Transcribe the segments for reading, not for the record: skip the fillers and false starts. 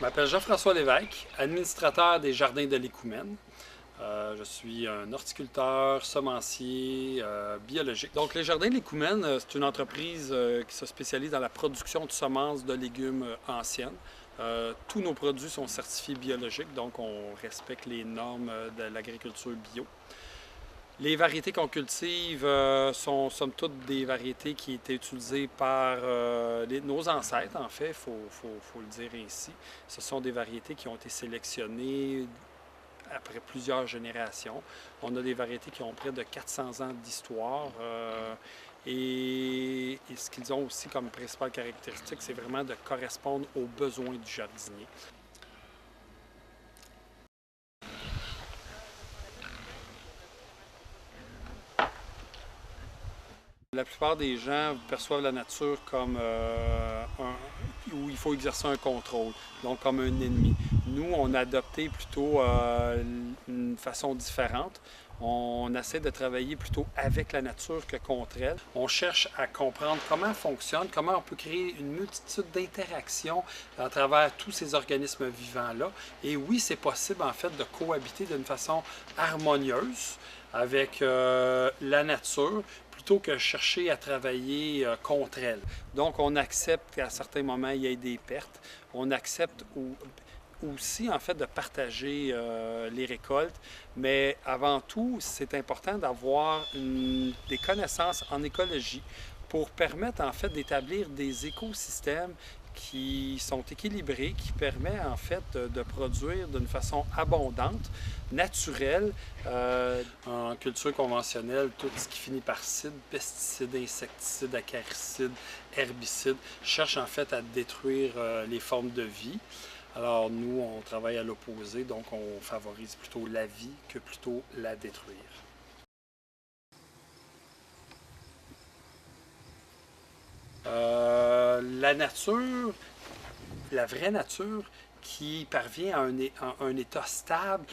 Je m'appelle Jean-François Lévesque, administrateur des Jardins de l'Écoumène. Je suis un horticulteur, semencier, biologique. Donc, les Jardins de l'Écoumène, c'est une entreprise qui se spécialise dans la production de semences de légumes anciennes. Tous nos produits sont certifiés biologiques, donc on respecte les normes de l'agriculture bio. Les variétés qu'on cultive sont somme toute des variétés qui étaient utilisées par nos ancêtres, en fait, il faut le dire ainsi. Ce sont des variétés qui ont été sélectionnées après plusieurs générations. On a des variétés qui ont près de 400 ans d'histoire et ce qu'ils ont aussi comme principale caractéristique, c'est vraiment de correspondre aux besoins du jardinier. La plupart des gens perçoivent la nature comme où il faut exercer un contrôle, donc comme un ennemi. Nous, on a adopté plutôt une façon différente. On essaie de travailler plutôt avec la nature que contre elle. On cherche à comprendre comment elle fonctionne, comment on peut créer une multitude d'interactions à travers tous ces organismes vivants-là. Et oui, c'est possible en fait de cohabiter d'une façon harmonieuse avec la nature, plutôt que chercher à travailler contre elle. Donc, on accepte qu'à certains moments, il y ait des pertes. On accepte aussi, en fait, de partager les récoltes. Mais avant tout, c'est important d'avoir des connaissances en écologie pour permettre, en fait, d'établir des écosystèmes qui sont équilibrés, qui permettent en fait de produire d'une façon abondante, naturelle. En culture conventionnelle, tout ce qui finit par cide, pesticides, insecticides, acaricides, herbicides, cherche en fait à détruire les formes de vie. Alors nous, on travaille à l'opposé, donc on favorise plutôt la vie que plutôt la détruire. La nature, la vraie nature qui parvient à un état stable,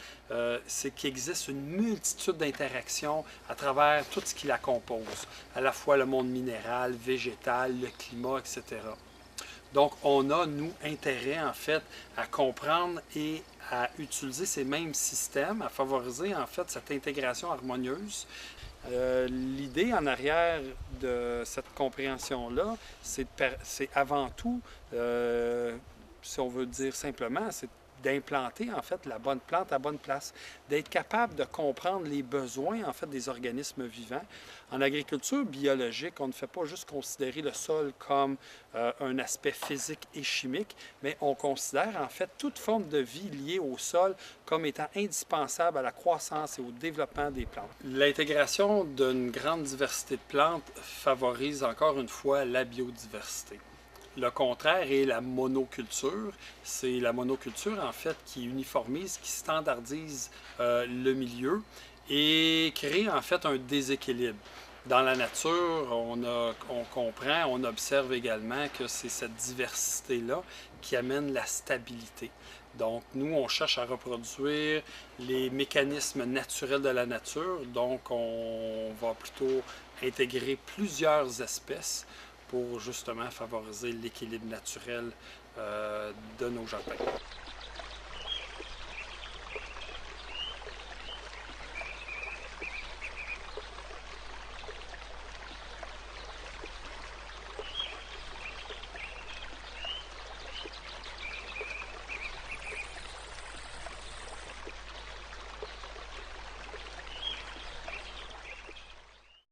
c'est qu'il existe une multitude d'interactions à travers tout ce qui la compose, à la fois le monde minéral, végétal, le climat, etc. Donc, on a, nous, intérêt, en fait, à comprendre et à utiliser ces mêmes systèmes, à favoriser, en fait, cette intégration harmonieuse. L'idée en arrière de cette compréhension-là, c'est avant tout, si on veut dire simplement, c'est d'implanter en fait la bonne plante à la bonne place, d'être capable de comprendre les besoins en fait des organismes vivants. En agriculture biologique, on ne fait pas juste considérer le sol comme un aspect physique et chimique, mais on considère en fait toute forme de vie liée au sol comme étant indispensable à la croissance et au développement des plantes. L'intégration d'une grande diversité de plantes favorise encore une fois la biodiversité. Le contraire est la monoculture. C'est la monoculture, en fait, qui uniformise, qui standardise le milieu et crée, en fait, un déséquilibre. Dans la nature, on comprend, on observe également que c'est cette diversité-là qui amène la stabilité. Donc, nous, on cherche à reproduire les mécanismes naturels de la nature. Donc, on va plutôt intégrer plusieurs espèces pour justement favoriser l'équilibre naturel de nos jardins.